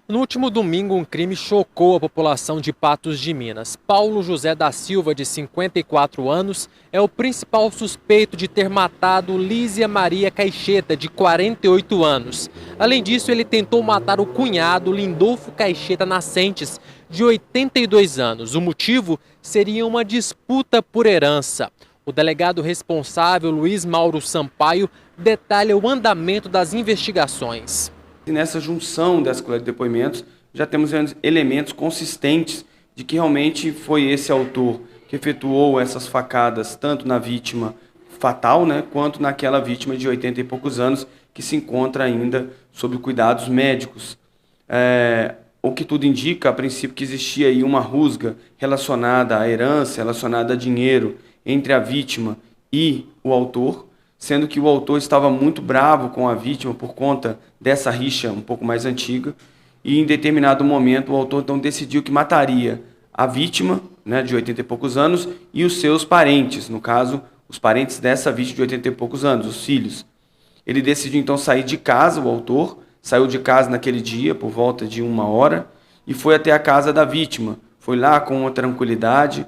No último domingo, um crime chocou a população de Patos de Minas. Paulo José da Silva, de 54 anos, é o principal suspeito de ter matado Lísia Maria Caixeta, de 48 anos. Além disso, ele tentou matar o cunhado, Lindolfo Caixeta Nascentes, de 82 anos. O motivo seria uma disputa por herança. O delegado responsável, Luiz Mauro Sampaio, detalha o andamento das investigações. E nessa junção dessa coleta de depoimentos, já temos elementos consistentes de que realmente foi esse autor que efetuou essas facadas, tanto na vítima fatal, quanto naquela vítima de 80 e poucos anos, que se encontra ainda sob cuidados médicos. O que tudo indica, a princípio, que existia aí uma rusga relacionada à herança, relacionada a dinheiro, entre a vítima e o autor, sendo que o autor estava muito bravo com a vítima por conta dessa rixa um pouco mais antiga, e em determinado momento o autor então decidiu que mataria a vítima, de 80 e poucos anos, e os seus parentes, no caso, os parentes dessa vítima de 80 e poucos anos, os filhos. Ele decidiu então sair de casa, o autor, saiu de casa naquele dia, por volta de 1 hora, e foi até a casa da vítima. Foi lá com uma tranquilidade,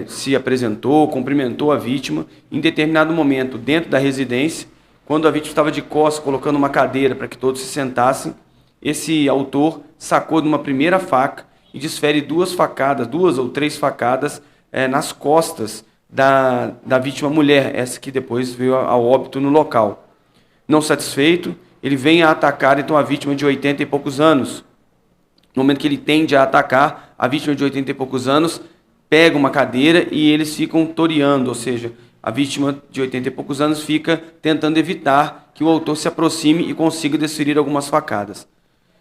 se apresentou, cumprimentou a vítima. Em determinado momento, dentro da residência, quando a vítima estava de costas, colocando uma cadeira para que todos se sentassem, esse autor sacou de uma primeira faca e desfere 2 ou 3 facadas nas costas da vítima mulher, essa que depois veio ao óbito no local. Não satisfeito, ele vem a atacar então a vítima de 80 e poucos anos. No momento que ele tende a atacar a vítima de 80 e poucos anos, pega uma cadeira e eles ficam toreando, ou seja, a vítima de 80 e poucos anos fica tentando evitar que o autor se aproxime e consiga desferir algumas facadas.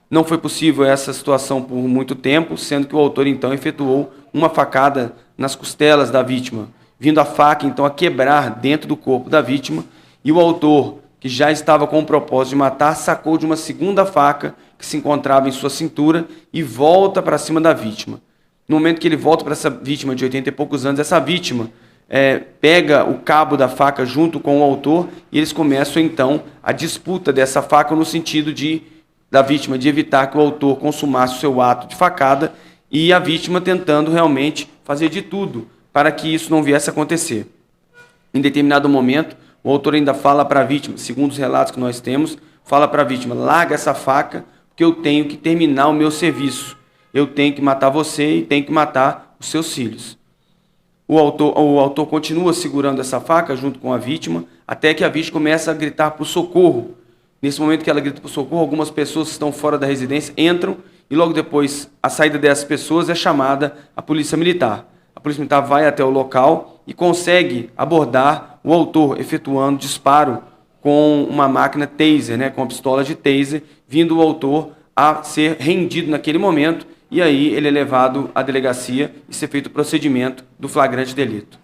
Não foi possível essa situação por muito tempo, sendo que o autor então efetuou uma facada nas costelas da vítima, vindo a faca então a quebrar dentro do corpo da vítima, e o autor, que já estava com o propósito de matar, sacou de uma segunda faca que se encontrava em sua cintura e volta para cima da vítima. No momento que ele volta para essa vítima de 80 e poucos anos, essa vítima pega o cabo da faca junto com o autor e eles começam então a disputa dessa faca no sentido da vítima de evitar que o autor consumasse o seu ato de facada, e a vítima tentando realmente fazer de tudo para que isso não viesse a acontecer. Em determinado momento, o autor ainda fala para a vítima, segundo os relatos que nós temos, fala para a vítima: larga essa faca, porque eu tenho que terminar o meu serviço. Eu tenho que matar você e tenho que matar os seus filhos. O autor continua segurando essa faca junto com a vítima, até que a vítima começa a gritar por socorro. Nesse momento que ela grita por socorro, algumas pessoas que estão fora da residência entram, e logo depois, a saída dessas pessoas é chamada a polícia militar. A polícia militar vai até o local e consegue abordar o autor, efetuando disparo com uma máquina taser, com uma pistola de taser, vindo o autor a ser rendido naquele momento, e aí ele é levado à delegacia e ser feito o procedimento do flagrante delito.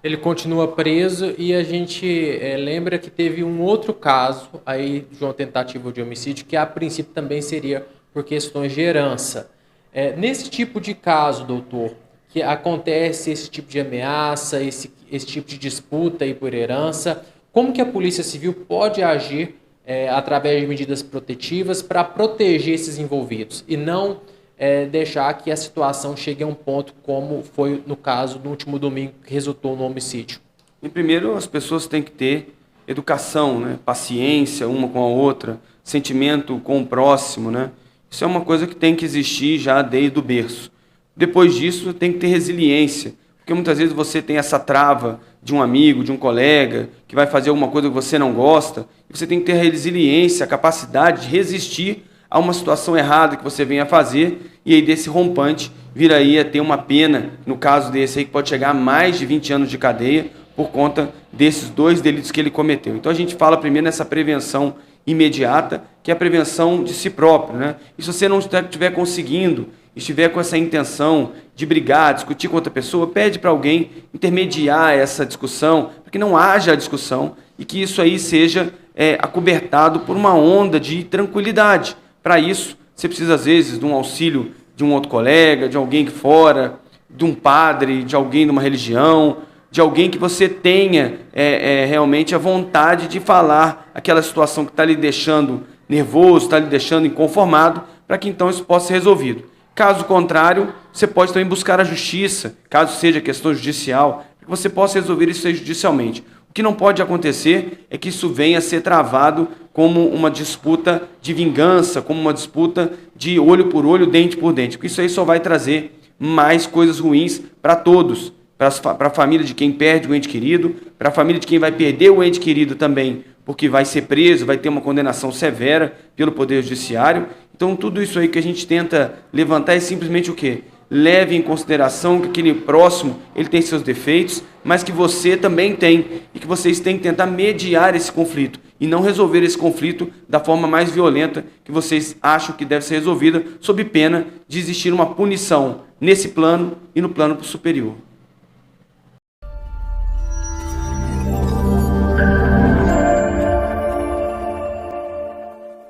Ele continua preso e a gente lembra que teve um outro caso aí de uma tentativa de homicídio que a princípio também seria por questões de herança. Nesse tipo de caso, doutor, que acontece esse tipo de ameaça, esse tipo de disputa aí por herança, como que a Polícia Civil pode agir através de medidas protetivas para proteger esses envolvidos e não deixar que a situação chegue a um ponto como foi no caso do último domingo que resultou no homicídio? Em primeiro, as pessoas têm que ter educação, paciência uma com a outra, sentimento com o próximo, Isso é uma coisa que tem que existir já desde o berço. Depois disso, tem que ter resiliência, porque muitas vezes você tem essa trava de um amigo, de um colega, que vai fazer alguma coisa que você não gosta, e você tem que ter a resiliência, a capacidade de resistir a uma situação errada que você venha fazer, e aí desse rompante vir aí a ter uma pena, no caso desse aí, que pode chegar a mais de 20 anos de cadeia, por conta desses 2 delitos que ele cometeu. Então a gente fala primeiro nessa prevenção imediata, que é a prevenção de si próprio, E se você não estiver conseguindo, estiver com essa intenção de brigar, discutir com outra pessoa, pede para alguém intermediar essa discussão, para que não haja discussão e que isso aí seja acobertado por uma onda de tranquilidade. Para isso, você precisa, às vezes, de um auxílio de um outro colega, de alguém que fora, de um padre, de alguém de uma religião, de alguém que você tenha realmente a vontade de falar aquela situação que está lhe deixando nervoso, está lhe deixando inconformado, para que então isso possa ser resolvido. Caso contrário, você pode também buscar a justiça, caso seja questão judicial, para que você possa resolver isso aí judicialmente. O que não pode acontecer é que isso venha a ser travado como uma disputa de vingança, como uma disputa de olho por olho, dente por dente, porque isso aí só vai trazer mais coisas ruins para todos, para a família de quem perde o ente querido, para a família de quem vai perder o ente querido também, porque vai ser preso, vai ter uma condenação severa pelo Poder Judiciário. Então, tudo isso aí que a gente tenta levantar é simplesmente o quê? Leve em consideração que aquele próximo ele tem seus defeitos, mas que você também tem, e que vocês têm que tentar mediar esse conflito e não resolver esse conflito da forma mais violenta que vocês acham que deve ser resolvida, sob pena de existir uma punição nesse plano e no plano superior.